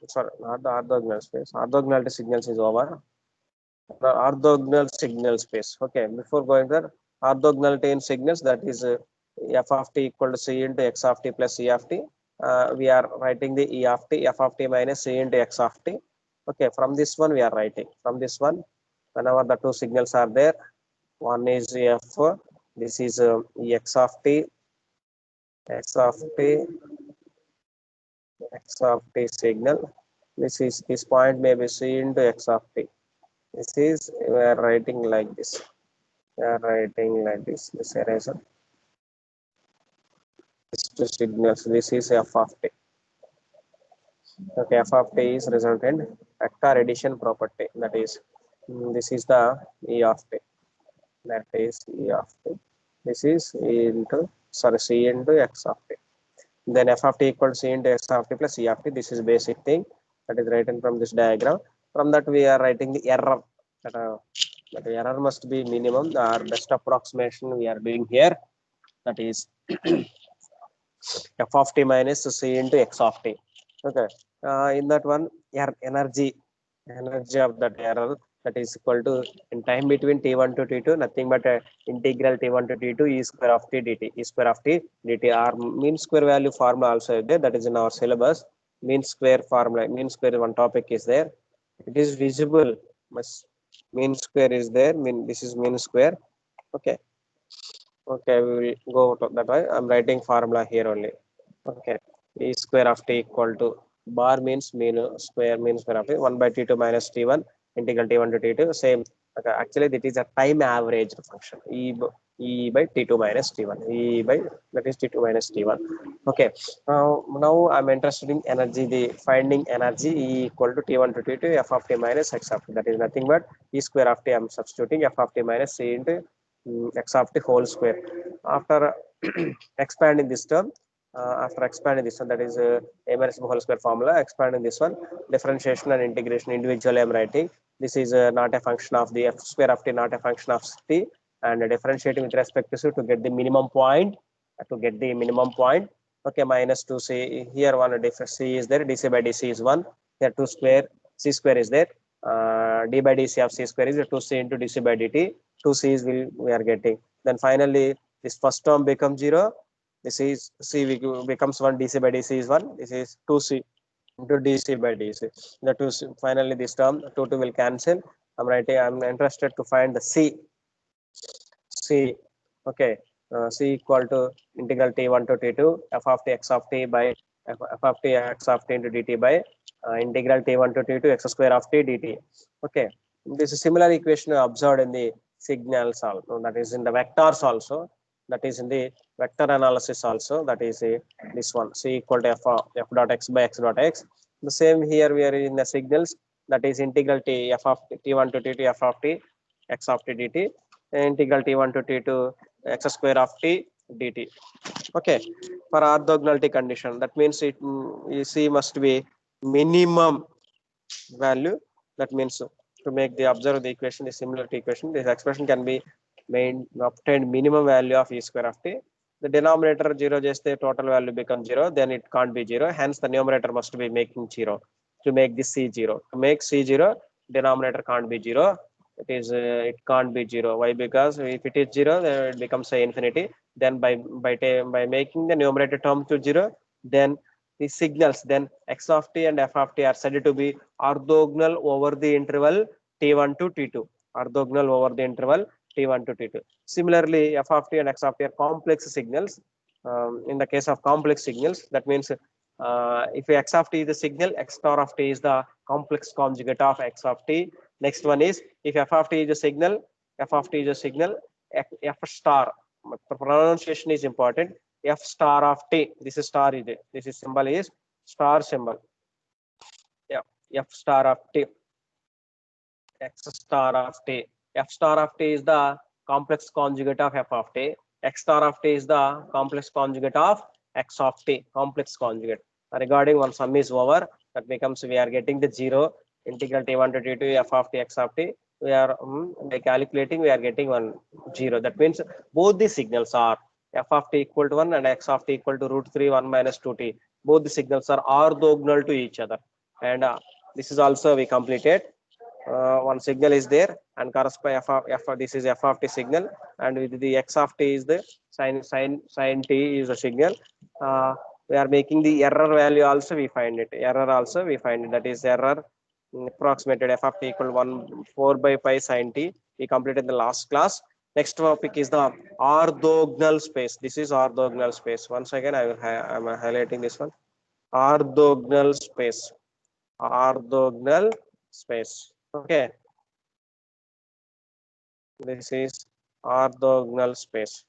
sorry, not the orthogonal space. Orthogonality signals is over. The orthogonal signal space. Okay, before going there, orthogonality in signals, that is f of t equal to c into x of t plus e of t. We are writing the e of t, f of t minus c into x of t. Okay, from this one we are writing. From this one, whenever the two signals are there, one is f, this is x of t, x of t, x of t signal. This point may be c into x of t. This is, we are writing like this. We are writing like this eraser. These two signals, this is f of t. Okay, f of t is resultant vector addition property. That is, this is the e of t. That is e of t. This is e into, sorry, c into x of t. Then f of t equal to c into x of t plus e of t. This is basic thing that is written from this diagram. From that we are writing the error. That error must be minimum. Our best approximation we are doing here. That is f of t minus c into x of t. Okay. In that one, energy of that error, that is equal to, in time between t1 to t2, nothing but integral t1 to t2 e square of t dt, e square of t dt. Our mean square value formula also is there. That is in our syllabus. Mean square formula, mean square one topic is there. It is visible. Mean square is there. This is mean square. Okay. Okay, we will go to that way. I'm writing formula here only. Okay, e square of t equal to, bar means mean square, mean square of t, 1 by t2 minus t1 integral t1 to t2, same. Okay, actually that is a time average function, e by t2 minus t1, e by, that is t2 minus t1. Okay, now I'm interested in energy, the finding energy e equal to t1 to t2 f of t minus x of t. That is nothing but e square of t. I'm substituting f of t minus c into x of t whole square. After expanding this term, that is a minus b whole square formula, expanding this one, differentiation and integration individually I'm writing. This is not a function of the f square of t, not a function of t, and differentiating with respect to c to get the minimum point, Okay, minus 2c, here one difference c is there, dc by dc is 1, here 2 square, c square is there, d by dc of c square is 2c into dc by dt, 2 c's we are getting. Then finally this first term becomes 0. This is c becomes 1, dc by dc is 1. This is 2c into dc by dc. The 2 finally this term 2 will cancel. I'm interested to find the c. Okay, c equal to integral t1 to t2 f of t x of t by f of t x of t into dt by integral t1 to t2 x square of t dt. Okay, this is similar equation observed in the signals also, that is in the vectors also, that is in the vector analysis also, that is this one, c equal to f dot x by x dot x. The same here we are in the signals, that is integral t f of t1 to t2 f of t x of t dt, integral t1 to t2 x square of t dt. Okay, for orthogonality condition, that means it c must be minimum value. That means to make the observe the equation, the similarity equation, this expression can be obtained minimum value of e square of t. The denominator 0 just the total value becomes 0, then it can't be 0, hence the numerator must be making 0 to make this c 0. To make c 0, denominator can't be 0. It can't be 0. Why? Because if it is 0, then it becomes a infinity. Then by making the numerator term to 0, then the signals, then x of t and f of t are said to be orthogonal over the interval t1 to t2. Orthogonal over the interval t1 to t2. Similarly, f of t and x of t are complex signals. In the case of complex signals, that means if x of t is the signal, x star of t is the complex conjugate of x of t. Next one is, if f of t is a signal, f star, pronunciation is important, f star of t, this is star is it, this is symbol is star symbol. Yeah, f star of t, x star of t. F star of t is the complex conjugate of f of t. X star of t is the complex conjugate of x of t, complex conjugate. Regarding one sum is over, that becomes we are getting the 0 integral t1 to t2 f of t x of t. We are by calculating we are getting 0. That means both the signals are f of t equal to 1 and x of t equal to root 3 1 minus 2t. Both the signals are orthogonal to each other. and this is also we completed. One signal is there and correspond f of this is f of t signal, and with the x of t is the sin t is the signal. We are making the error value also, we find it, error also we find it, that is error approximated f of t equal 1 4 by pi sin t. We completed the last class. Next topic is the orthogonal space. This is orthogonal space. Once again I'm highlighting this one, orthogonal space, orthogonal space. Okay, this is orthogonal space.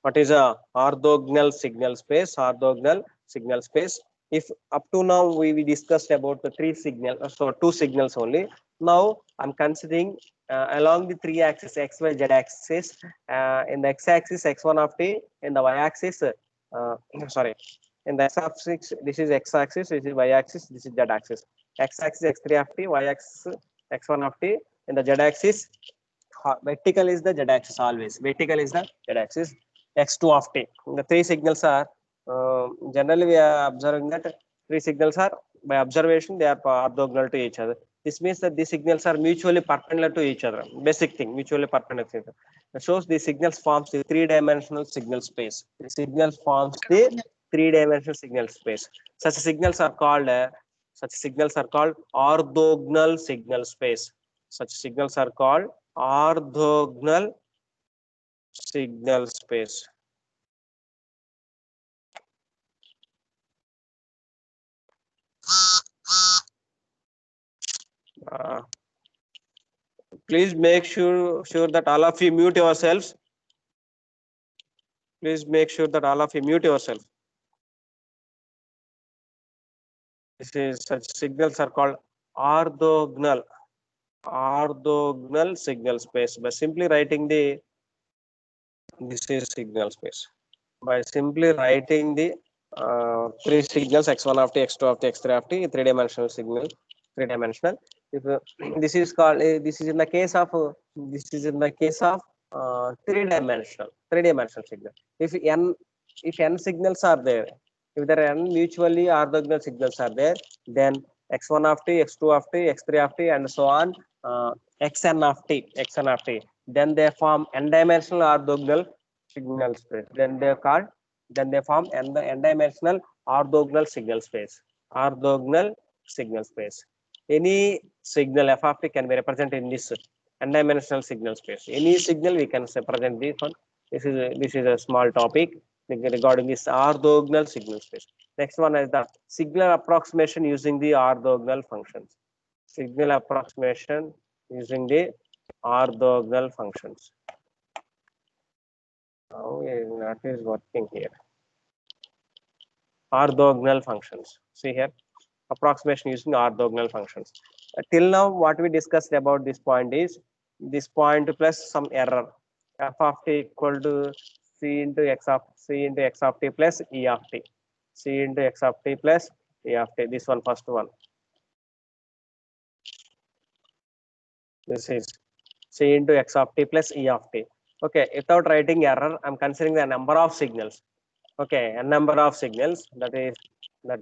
What is a orthogonal signal space? Orthogonal signal space. If up to now we discussed about the three signals, so two signals only. Now I'm considering along the three axes, x, y, z axis. In the x axis, x1 of t. In the y axis, sorry, in the x axis, this is x axis, this is y axis, this is z axis. X axis x3 of t, y axis x1 of t. In the z axis, vertical is the z axis always. Vertical is the z axis. X2 of t. The three signals are generally we are observing that three signals are by observation they are orthogonal to each other. This means that these signals are mutually perpendicular to each other. Basic thing, mutually perpendicular to each other. It shows the signals forms the three-dimensional signal space. The signals forms the three-dimensional signal space. Such signals are called orthogonal signal space. Such signals are called orthogonal signal space. Uh, Please make sure that all of you mute yourselves. Please make sure that all of you mute yourself. This is such signals are called orthogonal signal space. By simply writing the this is signal space. By simply writing the three signals x1 of t, x2 of t, x3 of t, three-dimensional signal, three-dimensional. If this is called this is in the case of three-dimensional signal. If n signals are there, if there are n mutually orthogonal signals are there, then x1 of t, x2 of t, x3 of t, and so on, xn of t, then they form n-dimensional orthogonal signal space. Then they form n-dimensional orthogonal signal space. Orthogonal signal space. Any signal f of t can be represented in this n-dimensional signal space. Any signal we can represent this one. This is a small topic regarding this orthogonal signal space. Next one is the signal approximation using the orthogonal functions. Signal approximation using the orthogonal functions. How that is working here? Orthogonal functions. See here, approximation using orthogonal functions. Till now, what we discussed about this point is this point plus some error. F of t equal to c into x of t plus e of t. C into x of t plus e of t. This one, first one. This is c into x of t plus e of t. Okay, without writing error, I'm considering the number of signals. Okay, a number of signals, that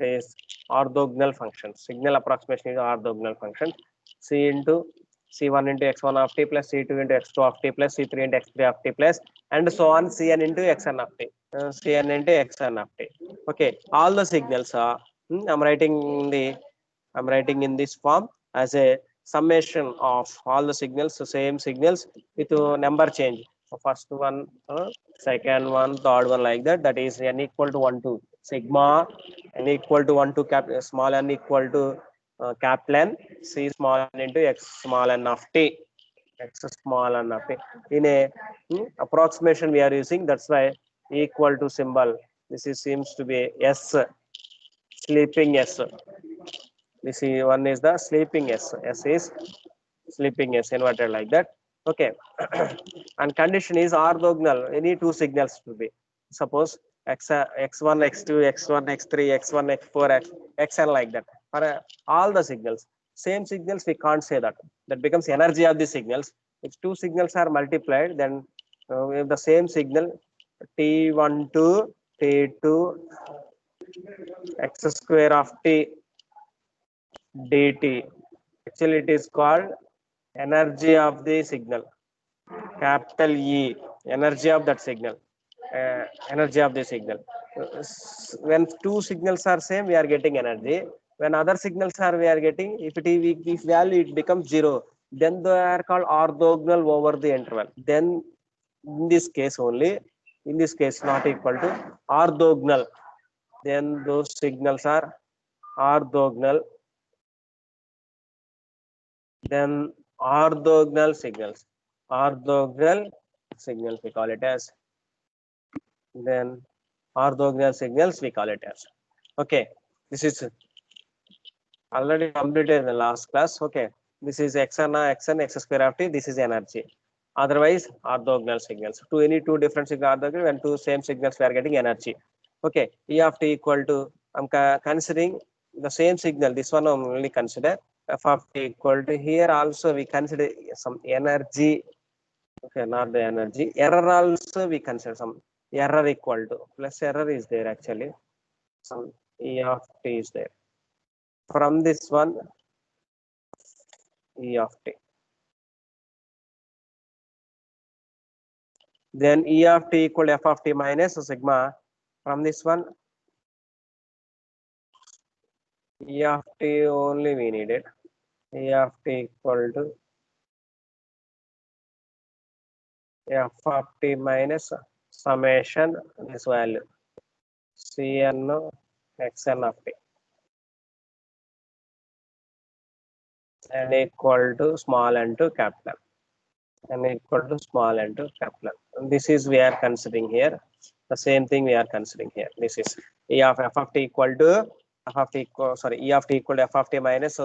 is orthogonal functions. Signal approximation is orthogonal function. C into C1 into x1 of t plus C2 into x2 of t plus C3 into x3 of t plus and so on Cn into xn of t. Cn into xn of t. Okay, all the signals are I'm writing in this form as a summation of all the signals, the same signals with number change. So first one, second one, third one, like that. That is n equal to 1 to sigma, n equal to 1 to small n equal to capital N, C small n into x small n of t, x small n of t. In a approximation we are using, that's why equal to symbol. This is seems to be S, sleeping S. This is one is the sleeping S. S is sleeping S, inverted like that. Okay. And condition is orthogonal. Any two signals to be. Suppose x1, x2, x1, x3, x1, x4, xn like that. For all the signals. Same signals we can't say that. That becomes energy of the signals. If two signals are multiplied, then if the same signal T1 to T2 x square of t dt. Actually, it is called energy of the signal. Capital E, energy of that signal. Energy of the signal. When two signals are same, we are getting energy. When other signals are, we are getting, if it is, if value it becomes zero, then they are called orthogonal over the interval. Then in this case only, in this case not equal to orthogonal, then those signals are orthogonal. Then orthogonal signals, orthogonal signals we call it as. Then orthogonal signals we call it as. Okay, this is already completed in the last class. Okay, this is xn x square of t. This is energy. Otherwise, orthogonal signals. To any two different signals orthogonal, when two same signals we are getting energy. Okay, E of t equal to, I'm considering the same signal. This one I'm only consider f of t equal to, here also we consider some energy. Okay, not the energy. Error also we consider some error equal to, plus error is there actually. Some E of t is there. From this one, E of t. Then E of t equal to f of t minus sigma. From this one, E of t only we needed. E of t equal to f of t minus summation this value Cn xn of t, and equal to small n to capital, and equal to small n to capital. And this is we are considering here. The same thing we are considering here. This is E of f of t equal to f of t equal, sorry, E of t equal to f of t minus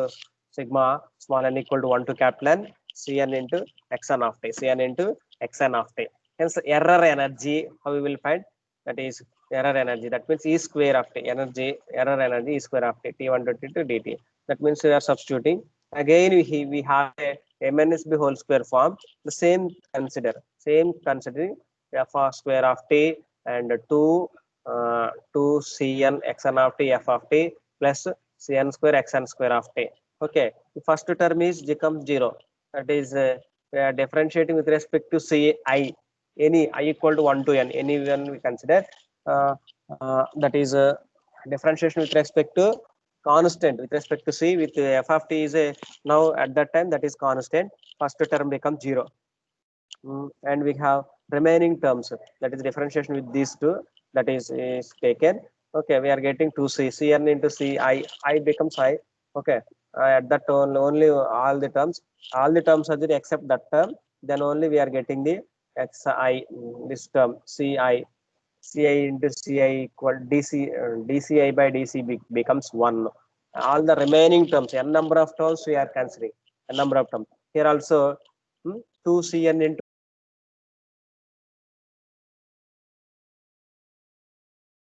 sigma small n equal to 1 to capital N Cn into xn of t, Cn into xn of t. Hence error energy, how we will find? That is error energy. That means E square of t, energy, error energy E square of t, T1 to T2 dt. That means we are substituting. Again, we have a MNSB whole square form. The same considering f of square of t and 2 Cn xn of t f of t plus Cn square xn square of t. Okay, the first term is becomes 0. That is we are differentiating with respect to Ci, any I equal to 1 to n, any one we consider. That is differentiation with respect to constant with respect to C, with f of t is a, now at that time that is constant. First term becomes 0. And we have remaining terms, that is differentiation with these two, that is taken. Okay, we are getting 2c, Cn into C, I becomes I. Okay, at that only all the terms are there except that term, then only we are getting the xi, this term Ci into Ci equal dci by dc becomes 1. All the remaining terms, n number of terms we are considering, n number of terms here also. 2Cn into